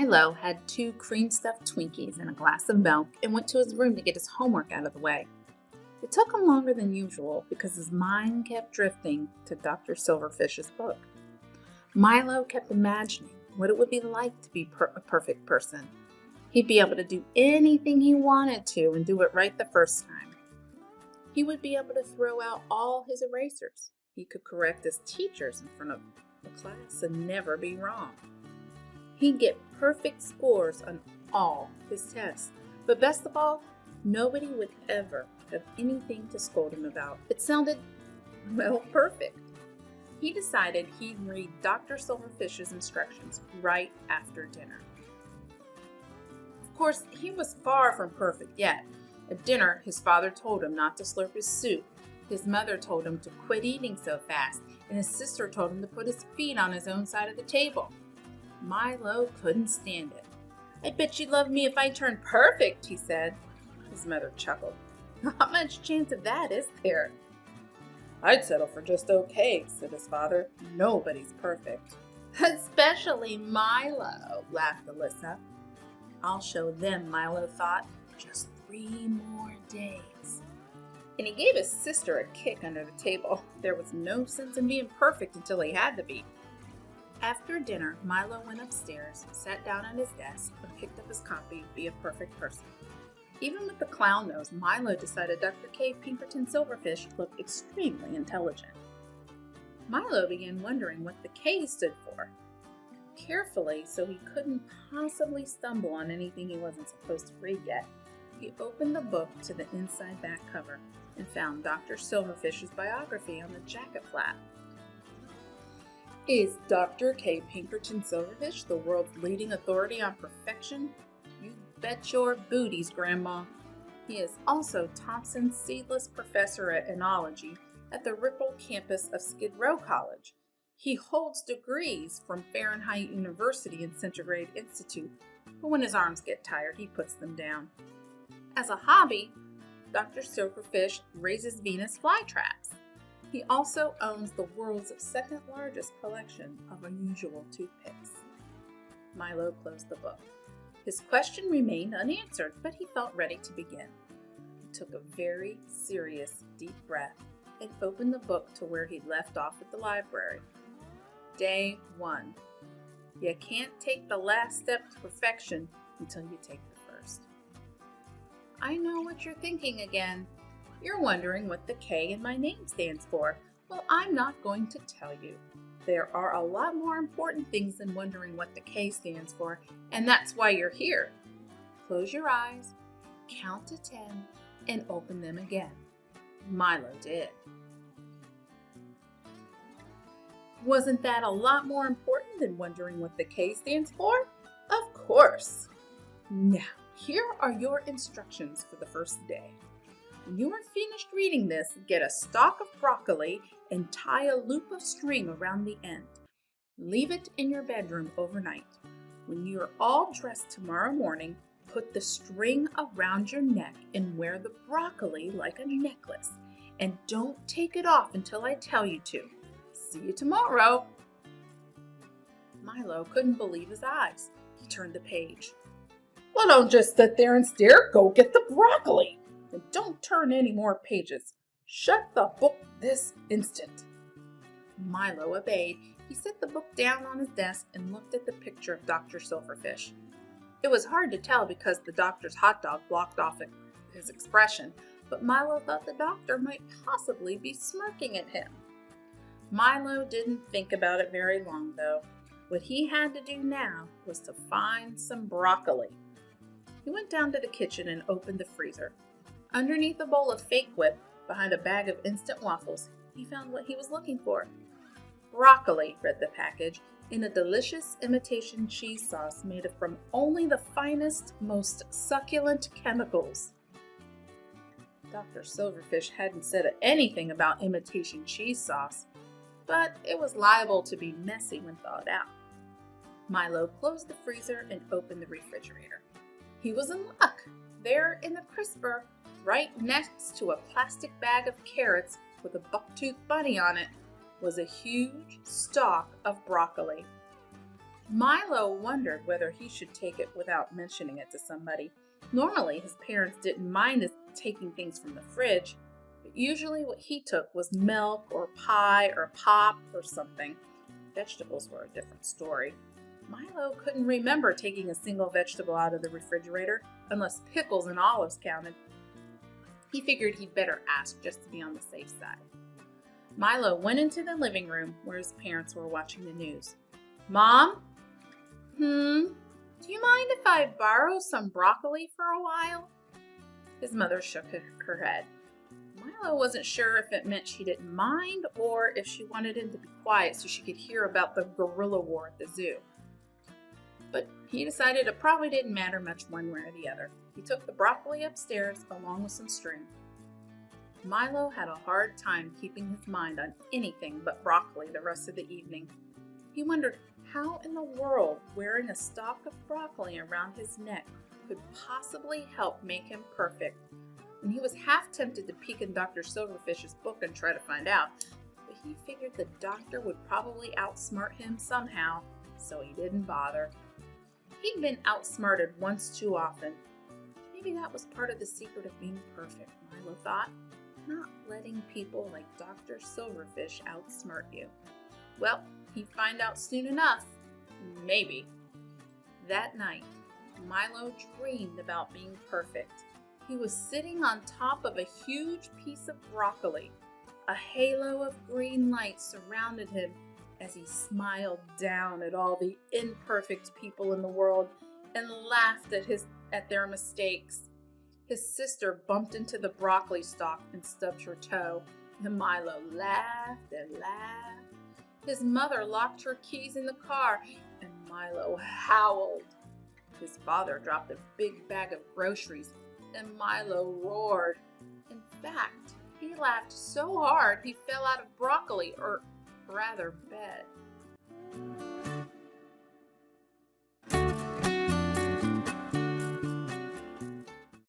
Milo had 2 cream-stuffed Twinkies and a glass of milk and went to his room to get his homework out of the way. It took him longer than usual because his mind kept drifting to Dr. Silverfish's book. Milo kept imagining what it would be like to be a perfect person. He'd be able to do anything he wanted to and do it right the first time. He would be able to throw out all his erasers. He could correct his teachers in front of the class and never be wrong. He'd get perfect scores on all his tests. But best of all, nobody would ever have anything to scold him about. It sounded, well, perfect. He decided he'd read Dr. Silverfish's instructions right after dinner. Of course, he was far from perfect yet. At dinner, his father told him not to slurp his soup. His mother told him to quit eating so fast, and his sister told him to put his feet on his own side of the table. Milo couldn't stand it. "I bet you'd love me if I turned perfect," he said. His mother chuckled. "Not much chance of that, is there?" "I'd settle for just okay," said his father. "Nobody's perfect." "Especially Milo," laughed Alyssa. "I'll show them," Milo thought. "Just 3 more days." And he gave his sister a kick under the table. There was no sense in being perfect until he had to be. After dinner, Milo went upstairs, sat down at his desk, and picked up his copy of Be a Perfect Person. Even with the clown nose, Milo decided Dr. K. Pinkerton Silverfish looked extremely intelligent. Milo began wondering what the K stood for. Carefully, so he couldn't possibly stumble on anything he wasn't supposed to read yet, he opened the book to the inside back cover and found Dr. Silverfish's biography on the jacket flap. Is Dr. K. Pinkerton Silverfish the world's leading authority on perfection? You bet your booties, Grandma. He is also Thompson's Seedless Professor at Enology at the Ripple campus of Skid Row College. He holds degrees from Fahrenheit University and Centigrade Institute, but when his arms get tired, he puts them down. As a hobby, Dr. Silverfish raises Venus flytraps. He also owns the world's second largest collection of unusual toothpicks. Milo closed the book. His question remained unanswered, but he felt ready to begin. He took a very serious, deep breath and opened the book to where he'd left off at the library. Day 1. You can't take the last step to perfection until you take the first. I know what you're thinking again. You're wondering what the K in my name stands for. Well, I'm not going to tell you. There are a lot more important things than wondering what the K stands for, and that's why you're here. Close your eyes, count to 10, and open them again. Milo did. Wasn't that a lot more important than wondering what the K stands for? Of course. Now, here are your instructions for the first day. When you are finished reading this, get a stalk of broccoli and tie a loop of string around the end. Leave it in your bedroom overnight. When you are all dressed tomorrow morning, put the string around your neck and wear the broccoli like a necklace. And don't take it off until I tell you to. See you tomorrow. Milo couldn't believe his eyes. He turned the page. Well, don't just sit there and stare. Go get the broccoli. And don't turn any more pages. Shut the book this instant. Milo obeyed. He set the book down on his desk and looked at the picture of Dr. Silverfish. It was hard to tell because the doctor's hot dog blocked off his expression, but Milo thought the doctor might possibly be smirking at him. Milo didn't think about it very long, though. What he had to do now was to find some broccoli. He went down to the kitchen and opened the freezer. Underneath a bowl of fake whip, behind a bag of instant waffles, he found what he was looking for. Broccoli, read the package, in a delicious imitation cheese sauce made from only the finest, most succulent chemicals. Dr. Silverfish hadn't said anything about imitation cheese sauce, but it was liable to be messy when thawed out. Milo closed the freezer and opened the refrigerator. He was in luck. There in the crisper, right next to a plastic bag of carrots with a bucktooth bunny on it, was a huge stalk of broccoli. Milo wondered whether he should take it without mentioning it to somebody. Normally, his parents didn't mind his taking things from the fridge, but usually what he took was milk or pie or pop or something. Vegetables were a different story. Milo couldn't remember taking a single vegetable out of the refrigerator, unless pickles and olives counted. He figured he'd better ask just to be on the safe side. Milo went into the living room where his parents were watching the news. "Mom? Do you mind if I borrow some broccoli for a while?" His mother shook her head. Milo wasn't sure if it meant she didn't mind or if she wanted him to be quiet so she could hear about the gorilla war at the zoo. But he decided it probably didn't matter much one way or the other. He took the broccoli upstairs along with some string. Milo had a hard time keeping his mind on anything but broccoli the rest of the evening. He wondered how in the world wearing a stalk of broccoli around his neck could possibly help make him perfect. And he was half tempted to peek in Dr. Silverfish's book and try to find out, but he figured the doctor would probably outsmart him somehow, so he didn't bother. He'd been outsmarted once too often. Maybe that was part of the secret of being perfect, Milo thought, not letting people like Dr. Silverfish outsmart you. Well, he'd find out soon enough. Maybe. That night, Milo dreamed about being perfect. He was sitting on top of a huge piece of broccoli. A halo of green light surrounded him as he smiled down at all the imperfect people in the world and laughed at their mistakes. His sister bumped into the broccoli stalk and stubbed her toe, and Milo laughed and laughed. His mother locked her keys in the car, and Milo howled. His father dropped a big bag of groceries, and Milo roared. In fact, he laughed so hard he fell out of broccoli, or rather bed.